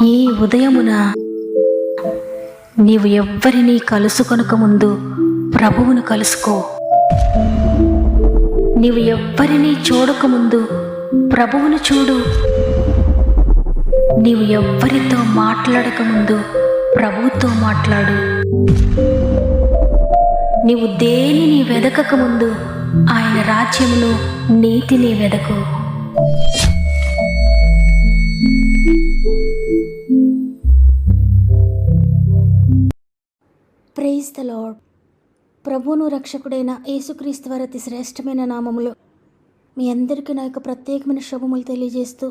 ఈ ఉదయమున నీవు ఎవ్వరినీ కలుసుకొనక ముందు ప్రభువును కలుసుకో. నీవు ఎవ్వరినీ చూడకముందు ప్రభువును చూడు. నీవు ఎవ్వరితో మాట్లాడకముందు ప్రభువుతో మాట్లాడు. నీవు దేనిని వెదకకముందు ఆయన రాజ్యమును నీతిని వెదకు. Praise the lord. ప్రభువును రక్షకుడైన యేసుక్రీస్తు వారి అతి శ్రేష్టమైన నామములో మీ అందరికీ నా యొక్క ప్రత్యేకమైన శుభములు తెలియజేస్తూ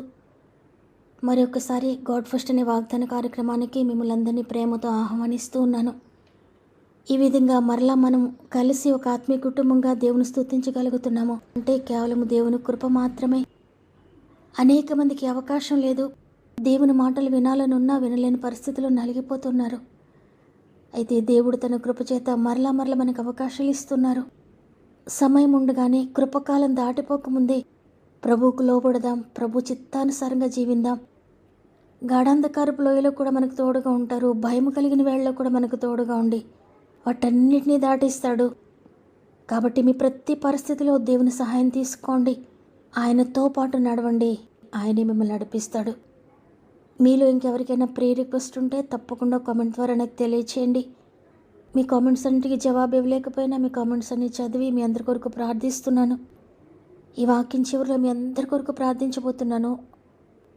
మరొకసారి గాడ్ ఫస్ట్ అనే వాగ్దాన కార్యక్రమానికి మిమ్మల్ని అందరినీ ప్రేమతో ఆహ్వానిస్తూ ఉన్నాను. ఈ విధంగా మరలా మనం కలిసి ఒక ఆత్మీయ కుటుంబంగా దేవుని స్తుతించగలుగుతున్నాము అంటే కేవలం దేవుని కృప మాత్రమే. అనేక మందికి అవకాశం లేదు. దేవుని మాటలు వినాలనున్నా వినలేని పరిస్థితుల్లో నలిగిపోతున్నారు. అయితే దేవుడు తన కృపచేత మరలా మనకు అవకాశాలు ఇస్తున్నారు. సమయం ఉండగానే కృపకాలం దాటిపోకముందే ప్రభువుకు లోబడదాం, ప్రభు చిత్తానుసారంగా జీవిందాం. గాఢాంధకారపు లోయలో కూడా మనకు తోడుగా ఉంటారు. భయం కలిగిన వేళలో కూడా మనకు తోడుగా ఉండి వాటన్నిటినీ దాటిస్తాడు. కాబట్టి మీ ప్రతి పరిస్థితిలో దేవుని సహాయం తీసుకోండి. ఆయనతో పాటు నడవండి. ఆయనే మిమ్మల్ని నడిపిస్తాడు. మీలో ఇంకెవరికైనా ప్రే రిక్వెస్ట్ ఉంటే తప్పకుండా కామెంట్ ద్వారా నాకు తెలియచేయండి. మీ కామెంట్స్ అన్నిటికీ జవాబు ఇవ్వలేకపోయినా మీ కామెంట్స్ అన్ని చదివి మీ అందరి కొరకు ప్రార్థిస్తున్నాను. ఈ వాక్యం చివరిలో మీ అందరి కొరకు ప్రార్థించబోతున్నాను.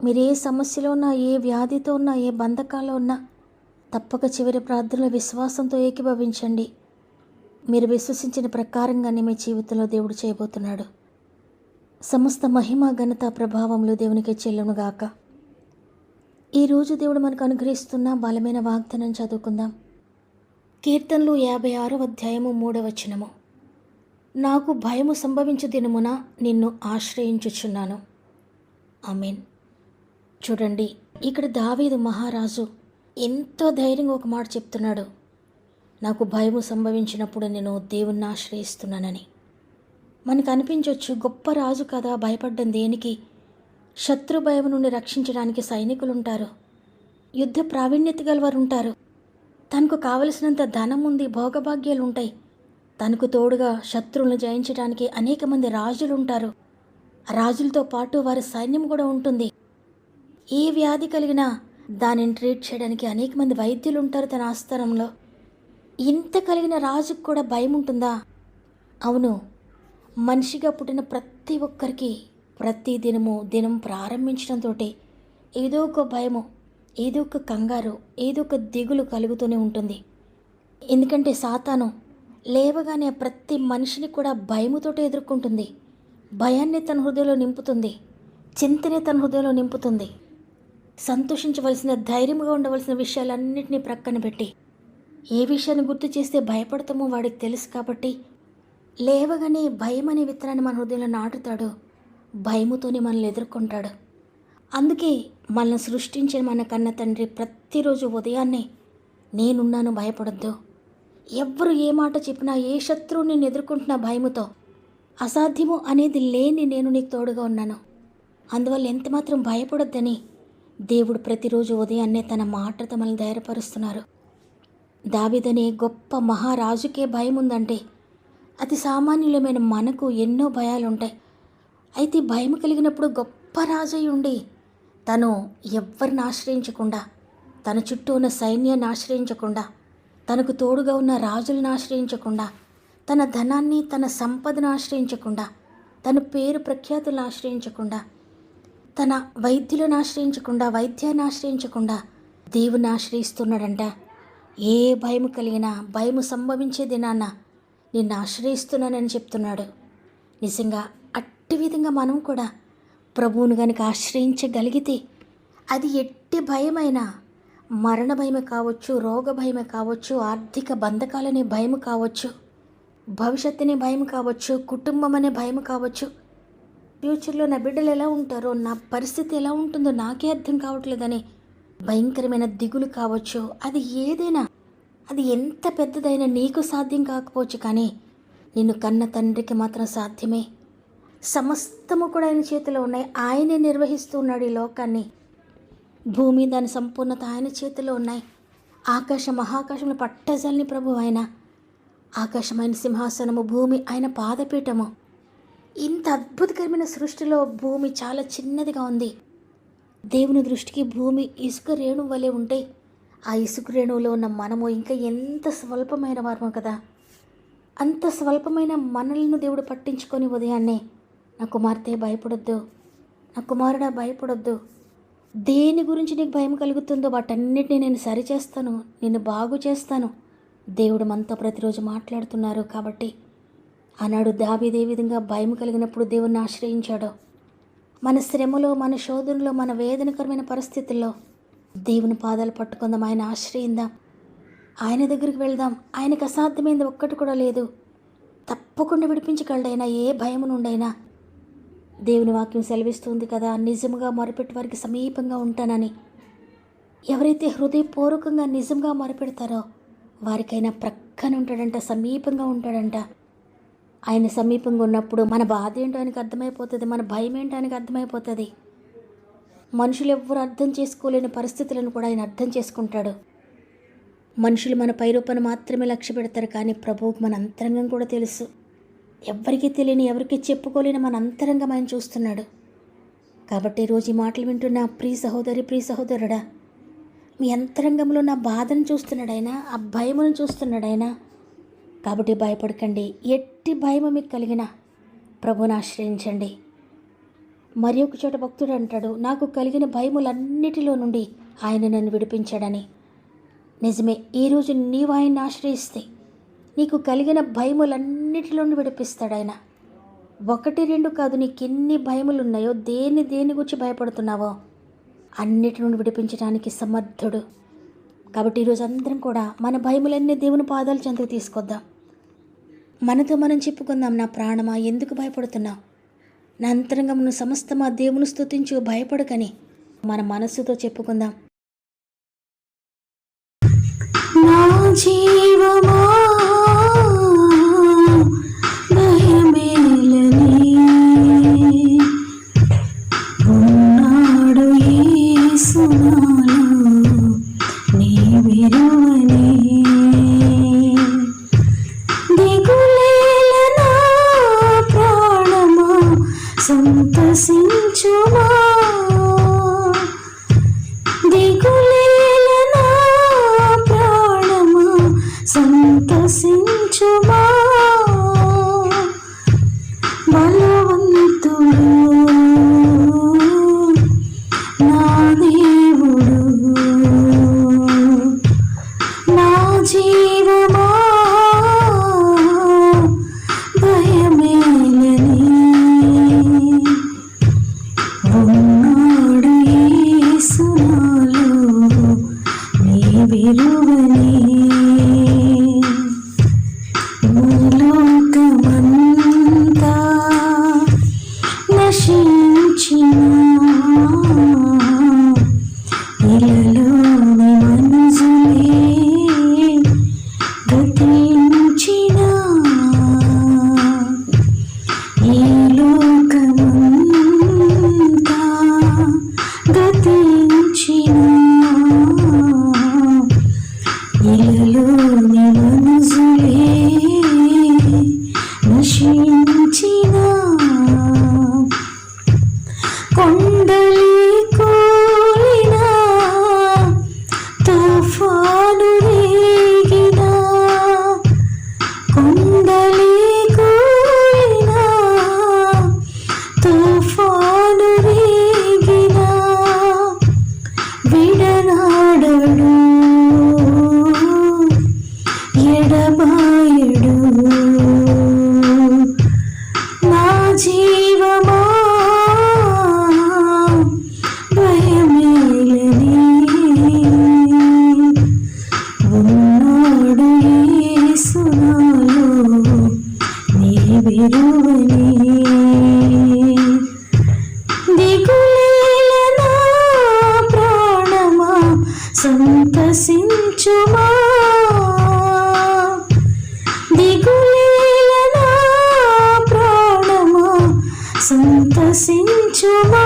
మీరు ఏ సమస్యలో ఉన్నా, ఏ వ్యాధితో ఉన్నా, ఏ బంధకాల్లో ఉన్నా తప్పక చివరి ప్రార్థనలో విశ్వాసంతో ఏకీభవించండి. మీరు విశ్వసించిన ప్రకారంగానే మీ జీవితంలో దేవుడు చేయబోతున్నాడు. సమస్త మహిమ ఘనత ప్రభావంలో దేవునికి చెల్లునుగాక. ఈరోజు దేవుడు మనకు అనుగ్రహిస్తున్న బలమైన వాగ్దానం చదువుకుందాం. కీర్తనలు 56వ అధ్యాయము 3వ వచనము. నాకు భయము సంభవించు దినమున నిన్ను ఆశ్రయించుచున్నాను. ఆమేన్. చూడండి, ఇక్కడ దావీదు మహారాజు ఎంతో ధైర్యంగా ఒక మాట చెప్తున్నాడు. నాకు భయము సంభవించినప్పుడు నేను దేవుణ్ణి ఆశ్రయిస్తున్నానని. మనకు అనిపించవచ్చు, గొప్ప రాజు కదా, భయపడ్డం దేనికి? శత్రు భయం నుండి రక్షించడానికి సైనికులు ఉంటారు, యుద్ధ ప్రావీణ్యత గలవారు ఉంటారు, తనకు కావలసినంత ధనం ఉంది, భోగభాగ్యాలు ఉంటాయి, తనకు తోడుగా శత్రువులను జయించడానికి అనేక మంది రాజులు ఉంటారు. రాజులతో పాటు వారి సైన్యం కూడా ఉంటుంది. ఏ వ్యాధి కలిగినా దానిని ట్రీట్ చేయడానికి అనేక మంది వైద్యులు ఉంటారు తన ఆస్థానంలో. ఇంత కలిగిన రాజుకు కూడా భయం ఉంటుందా? అవును, మనిషిగా పుట్టిన ప్రతి ఒక్కరికి ప్రతి దినం ప్రారంభించడంతో ఏదో ఒక భయము, ఏదో ఒక కంగారు, ఏదో ఒక దిగులు కలుగుతూనే ఉంటుంది. ఎందుకంటే సాతాను లేవగానే ప్రతి మనిషిని కూడా భయముతోటే ఎదుర్కొంటుంది. భయాన్ని తన హృదయంలో నింపుతుంది, చింతనే తన హృదయంలో నింపుతుంది. సంతోషించవలసిన, ధైర్యంగా ఉండవలసిన విషయాలన్నింటినీ ప్రక్కన పెట్టి ఏ విషయాన్ని గుర్తు చేస్తే భయపడతామో వాడికి తెలుసు. కాబట్టి లేవగానే భయం అనే విత్తనాన్ని మన హృదయంలో నాటుతాడు. భయముతోనే మనల్ని ఎదుర్కొంటాడు. అందుకే మనల్ని సృష్టించిన మన కన్న తండ్రి ప్రతిరోజు ఉదయాన్నే నేనున్నాను, భయపడొద్దు. ఎవ్వరు ఏ మాట చెప్పినా, ఏ శత్రువు నేను ఎదుర్కొంటున్నా భయముతో, అసాధ్యము అనేది లేని నేను నీకు తోడుగా ఉన్నాను, అందువల్ల ఎంతమాత్రం భయపడొద్దని దేవుడు ప్రతిరోజు ఉదయాన్నే తన మాటతో మనల్ని ధైర్యపరుస్తున్నారు. దావీదనే గొప్ప మహారాజుకే భయం ఉందంటే అతి సామాన్యులమైన మనకు ఎన్నో భయాలుంటాయి. అయితే భయం కలిగినప్పుడు గొప్ప రాజై ఉండి తను ఎవ్వరిని ఆశ్రయించకుండా, తన చుట్టూ ఉన్న సైన్యాన్ని ఆశ్రయించకుండా, తనకు తోడుగా ఉన్న రాజులను ఆశ్రయించకుండా, తన ధనాన్ని, తన సంపదను ఆశ్రయించకుండా, తన పేరు ప్రఖ్యాతులను ఆశ్రయించకుండా, తన వైద్యులను ఆశ్రయించకుండా, వైద్యాన్ని ఆశ్రయించకుండా దేవుని ఆశ్రయిస్తున్నాడంట. ఏ భయము కలిగినా, భయము సంభవించే దినాన్న నిన్ను ఆశ్రయిస్తున్నానని చెప్తున్నాడు. నిజంగా అట్టి విధంగా మనం కూడా ప్రభువును కనుక ఆశ్రయించగలిగితే అది ఎట్టి భయమైనా, మరణ భయమే కావచ్చు, రోగ భయమే కావచ్చు, ఆర్థిక బంధకాలనే భయం కావచ్చు, భవిష్యత్తునే భయం కావచ్చు, కుటుంబం అనే భయం కావచ్చు, ఫ్యూచర్లో నా బిడ్డలు ఎలా ఉంటారో, నా పరిస్థితి ఎలా ఉంటుందో నాకే అర్థం కావట్లేదని భయంకరమైన దిగులు కావచ్చు. అది ఏదైనా, అది ఎంత పెద్దదైనా నీకు సాధ్యం కాకపోవచ్చు, కానీ నిన్ను కన్న తండ్రికి మాత్రం సాధ్యమే. సమస్తము కూడా ఆయన చేతిలో ఉన్నాయి. ఆయనే నిర్వహిస్తూ ఉన్నాడు ఈ లోకాన్ని. భూమి దాని సంపూర్ణత ఆయన చేతిలో ఉన్నాయి. మహాకాశంలో పట్టజల్ని ప్రభు ఆయన. ఆకాశమైన సింహాసనము, భూమి ఆయన పాదపీఠము. ఇంత అద్భుతకరమైన సృష్టిలో భూమి చాలా చిన్నదిగా ఉంది. దేవుని దృష్టికి భూమి ఇసుక రేణు వలె ఉంటే ఆ ఇసుక రేణువులో ఉన్న మనము ఇంకా ఎంత స్వల్పమైన వారమో కదా. అంత స్వల్పమైన మనలను దేవుడు పట్టించుకొని ఉదయాన్నే, నా కుమార్తె భయపడొద్దు, నా కుమారుడా భయపడొద్దు, దేని గురించి నీకు భయం కలుగుతుందో వాటన్నిటిని నేను సరిచేస్తాను, నిన్ను బాగు చేస్తాను. దేవుడు మనతో ప్రతిరోజు మాట్లాడుతున్నారు. కాబట్టి ఆనాడు దావీదు ఏ విధంగా భయం కలిగినప్పుడు దేవుణ్ణి ఆశ్రయించాడో, మన శ్రమలో, మన శోధనలో, మన వేదనకరమైన పరిస్థితుల్లో దేవుని పాదాలు పట్టుకుందాం, ఆయన ఆశ్రయిందాం, ఆయన దగ్గరికి వెళ్దాం. ఆయనకు అసాధ్యమైనది ఒక్కటి కూడా లేదు. తప్పకుండా విడిపించగలడైనా ఏ భయం నుండైనా. దేవుని వాక్యం సెలవిస్తుంది కదా, నిజంగా మొరపెట్టి వారికి సమీపంగా ఉంటానని. ఎవరైతే హృదయపూర్వకంగా నిజంగా మొరపెడతారో వారికైనా ప్రక్కన ఉంటాడంట, సమీపంగా ఉంటాడంట. ఆయన సమీపంగా ఉన్నప్పుడు మన బాధ ఏంటో ఆయనకు అర్థమైపోతుంది, మన భయం ఏంటో ఆయనకు అర్థమైపోతుంది. మనుషులు ఎవ్వరూ అర్థం చేసుకోలేని పరిస్థితులను కూడా ఆయన అర్థం చేసుకుంటాడు. మనుషులు మన పైరూపాన్ని మాత్రమే లక్ష్య పెడతారు, కానీ ప్రభువుకు మన అంతరంగం కూడా తెలుసు. ఎవరికీ తెలియని, ఎవరికి చెప్పుకోలేని మన అంతరంగం ఆయన చూస్తున్నాడు. కాబట్టి ఈరోజు ఈ మాటలు వింటున్న ప్రియ సహోదరి, ప్రియ సహోదరుడా, మీ అంతరంగంలో నా బాధను చూస్తున్నాడైనా, ఆ భయమును చూస్తున్నాడైనా. కాబట్టి భయపడకండి. ఎట్టి భయము మీకు కలిగినా ప్రభువుని ఆశ్రయించండి. మరి ఒక చోట భక్తుడు అంటాడు, నాకు కలిగిన భయములన్నిటిలో నుండి ఆయన నన్ను విడిపించాడని. నిజమే, ఈరోజు నీవు ఆయన్ని ఆశ్రయిస్తే నీకు కలిగిన భయములన్నిటిలో నుండి విడిపిస్తాడు ఆయన. 1, 2 కాదు, నీకు ఎన్ని భయములు ఉన్నాయో, దేని గురించి భయపడుతున్నావో అన్నిటి నుండి విడిపించడానికి సమర్థుడు. కాబట్టి ఈరోజు అందరం కూడా మన భయములన్నీ దేవుని పాదాల చెంతకు తీసుకొద్దాం. మనతో మనం చెప్పుకుందాం, నా ప్రాణమా ఎందుకు భయపడుతున్నావు, నా అంతరంగమును సమస్తమా దేవుని స్తుతించు, భయపడకని మన మనస్సుతో చెప్పుకుందాం. నా జీవమా భయమేలని ఉన్నాడు యేసు నాలో, నీ విరువని దిగులేల నా ప్రాణమా సంతసించుమా, దిగులేల నా ప్రాణమా సంతసించుమా. బలవంతుడు నా దేవుడు, నా జీవమా భయమేలని ఉన్నాడు యేసు నాలో, నీ విరువని లోకమంతా నశించిన ఇలలోని మనుషులే గతించిన, ఈ లోకమంతా గతించిన ఇలలోని మనుషులే నశించిన, కొండలి కూలిన తుఫాను రేగిన, కొండలి కూలిన తుఫాను రేగిన, విడనాడడు ఎడబాయడు, నా జీవమా భయమేలని ఉన్నాడు యేసు నాలో, నీ విరువని దిగులేల నా ప్రాణమా సంతసించుమా, దిగులేల నా ప్రాణమా సంతసించుమా.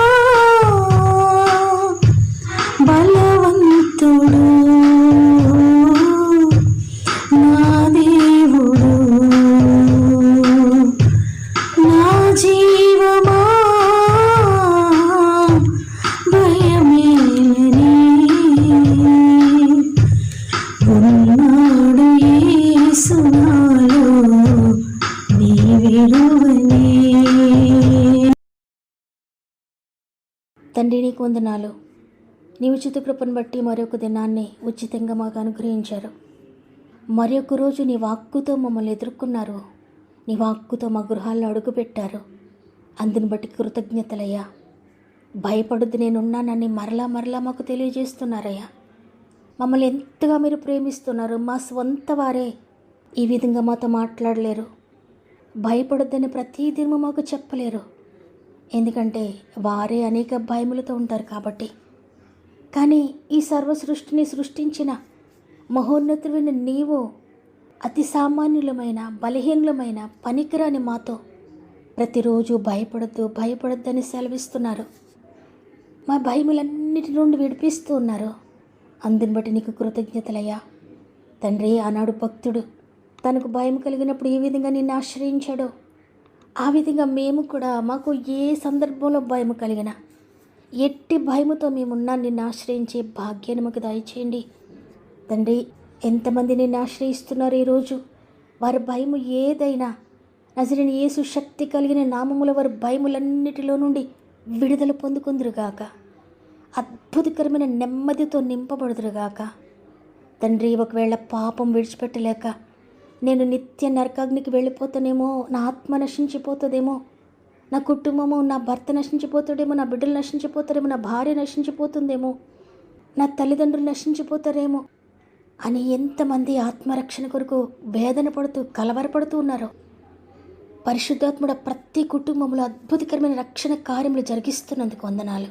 వందనాలు. నీ ఉచిత కృపను బట్టి మరొక దినాన్ని ఉచితంగా మాకు అనుగ్రహించారు. మరొక రోజు నీ వాక్కుతో మమ్మల్ని ఎదుర్కొన్నారు. నీ వాక్కుతో మా గృహాల్లో అడుగుపెట్టారు. అందుని బట్టి కృతజ్ఞతలయ్యా. భయపడొద్దు, నేనున్నానని మరలా మరలా మాకు తెలియజేస్తున్నారయ్యా. మమ్మల్ని ఎంతగా మీరు ప్రేమిస్తున్నారు. మా స్వంత వారే ఈ విధంగా మాతో మాట్లాడలేరు. భయపడొద్దని ప్రతి దినము మాకు చెప్పలేరు. ఎందుకంటే వారే అనేక భయములతో ఉంటారు కాబట్టి. కానీ ఈ సర్వ సృష్టిని సృష్టించిన మహోన్నతుడైన నీవు అతి సామాన్యులమైన బలహీనులమైన పనికిరాని మాతో ప్రతిరోజు భయపడొద్దని సెలవిస్తున్నారు. మా భయములన్నిటి నుండి విడిపిస్తూ ఉన్నారు. అందుని బట్టి నీకు కృతజ్ఞతలయ్యా. తండ్రి, ఆనాడు భక్తుడు తనకు భయం కలిగినప్పుడు ఏ విధంగా నిన్ను ఆశ్రయించాడో ఆ విధంగా మేము కూడా మాకు ఏ సందర్భంలో భయం కలిగినా ఎట్టి భయముతో మేమున్నా నిన్ను ఆశ్రయించే భాగ్యాన్ని మాకు దయచేయండి. తండ్రి, ఎంతమంది నిన్ను ఆశ్రయిస్తున్నారు ఈరోజు. వారి భయము ఏదైనా నజరేయుడైన యేసు శక్తి కలిగిన నామముల వారి భయములన్నిటిలో నుండి విడుదల పొందుకుందురుగాక. అద్భుతకరమైన నెమ్మదితో నింపబడుదురుగాక. తండ్రి, ఒకవేళ పాపం విడిచిపెట్టలేక నేను నిత్య నరకాగ్నికి వెళ్ళిపోతానేమో, నా ఆత్మ నశించిపోతుందేమో, నా కుటుంబము, నా భర్త నశించిపోతాడేమో, నా బిడ్డలు నశించిపోతారేమో, నా భార్య నశించిపోతుందేమో, నా తల్లిదండ్రులు నశించిపోతారేమో అని ఎంతమంది ఆత్మరక్షణ కొరకు వేదన పడుతూ కలవరపడుతూ ఉన్నారో, పరిశుద్ధాత్ముడ ప్రతి కుటుంబంలో అద్భుతకరమైన రక్షణ కార్యములు జరిగిస్తున్నందుకు వందనాలు.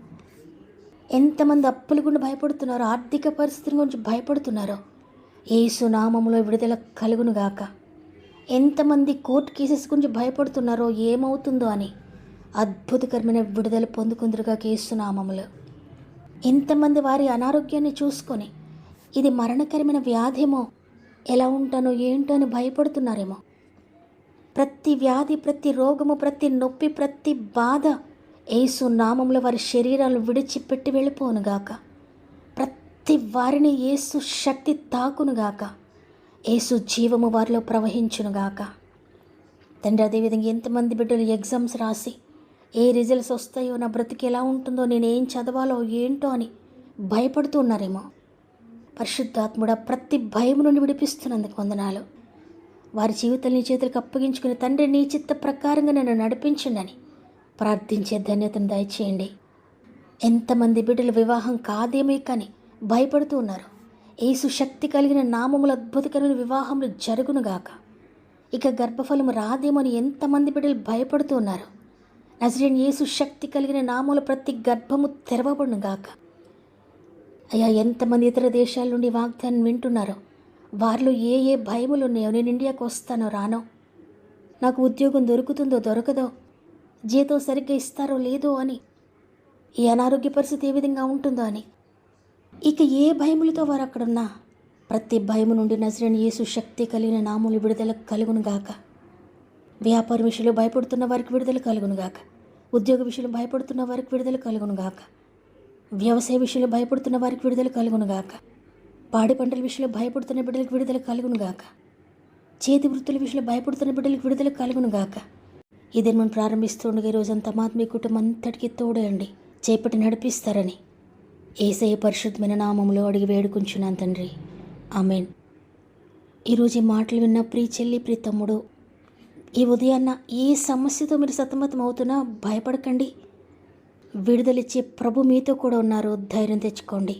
ఎంతమంది అప్పుల గుండా భయపడుతున్నారో, ఆర్థిక పరిస్థితుల గురించి భయపడుతున్నారో, యేసు నామములో విడుదల కలుగునుగాక. ఎంతమంది కోర్టు కేసెస్ గురించి భయపడుతున్నారో, ఏమవుతుందో అని అద్భుతకరమైన విడుదల పొందుకుందరుగాక యేసు నామములో. ఎంతమంది వారి అనారోగ్యాన్ని చూసుకొని ఇది మరణకరమైన వ్యాధేమో, ఎలా ఉంటానో ఏంటో అని భయపడుతున్నారేమో. ప్రతి వ్యాధి, ప్రతి రోగము, ప్రతి నొప్పి, ప్రతి బాధ యేసు నామములో వారి శరీరాలను విడిచిపెట్టి వెళ్ళిపోనుగాక. ప్రతి వారిని యేసు శక్తి తాకునుగాక. యేసు జీవము వారిలో ప్రవహించునుగాక. తండ్రి, అదేవిధంగా ఎంతమంది బిడ్డలు ఎగ్జామ్స్ రాసి ఏ రిజల్ట్స్ వస్తాయో, నా బ్రతికి ఎలా ఉంటుందో, నేనేం చదవాలో ఏంటో అని భయపడుతూ ఉన్నారేమో. పరిశుద్ధాత్ముడ ప్రతి భయం నుండి విడిపిస్తున్నందుకు వందనాలు. వారి జీవితాన్ని నీ చేతులకు అప్పగించుకుని తండ్రి, నీ చిత్త ప్రకారంగా నన్ను నడిపించండి ప్రార్థించే ధన్యతను దయచేయండి. ఎంతమంది బిడ్డలు వివాహం కాదేమీ కానీ భయపడుతూ ఉన్నారు. యేసు శక్తి కలిగిన నామముల అద్భుతకరమైన వివాహములు జరుగునుగాక. ఇక గర్భఫలము రాదేమని ఎంతమంది బిడ్డలు భయపడుతూ ఉన్నారు. నజరేయుడైన యేసు శక్తి కలిగిన నామముల ప్రతి గర్భము తెరవబడునుగాక. అయ్యా, ఎంతమంది ఇతర దేశాల నుండి వాగ్దానం వింటున్నారో, వారిలో ఏ ఏ భయములు ఉన్నాయో, నేను ఇండియాకు వస్తానో రానో, నాకు ఉద్యోగం దొరుకుతుందో దొరకదో, జీతం సరిగ్గా ఇస్తారో లేదో అని, ఈ అనారోగ్య పరిస్థితి ఏ విధంగా ఉంటుందో అని, ఇక ఏ భయములతో వారు అక్కడున్నా ప్రతి భయము నుండి నజరేయుడైన యేసు శక్తి కలిగిన నామములు విడుదల కలుగునుగాక. వ్యాపార విషయంలో భయపడుతున్న వారికి విడుదల కలుగునుగాక. ఉద్యోగ విషయంలో భయపడుతున్న వారికి విడుదల కలుగునుగాక. వ్యవసాయ విషయంలో భయపడుతున్న వారికి విడుదల కలుగునుగాక. పాడి పంటల విషయంలో భయపడుతున్న బిడ్డలకు విడుదల కలుగునుగాక. చేతి వృత్తుల విషయంలో భయపడుతున్న బిడ్డలకు విడుదల కలుగునుగాక. ఇదే మనం ప్రారంభిస్తుండగా ఈ రోజంతా మీ కుటుంబం అంతటికీ తోడండి, చేపట్టి నడిపిస్తారని యేసయ్య పరిశుద్ధమైన నామములో అడిగి వేడుకుంటున్నాను తండ్రి. ఆమెన్. ఈరోజు ఈ మాటలు విన్న ప్రియ చెల్లి, ప్రియ తమ్ముడు, ఈ ఉదయాన్న ఏ సమస్యతో మీరు సతమతం అవుతున్నా భయపడకండి. విడుదలిచ్చే ప్రభు మీతో కూడా ఉన్నారు. ధైర్యం తెచ్చుకోండి.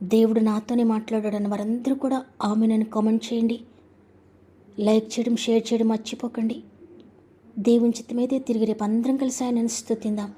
దేవుడు నాతోనే మాట్లాడాడని వారందరూ కూడా ఆమెనని కామెంట్ చేయండి. లైక్ చేయడం, షేర్ చేయడం మర్చిపోకండి. దేవుని చిత్తమైతే తిరిగి రేపు అందరం కలిసి ఆయనను స్తుతిందాం.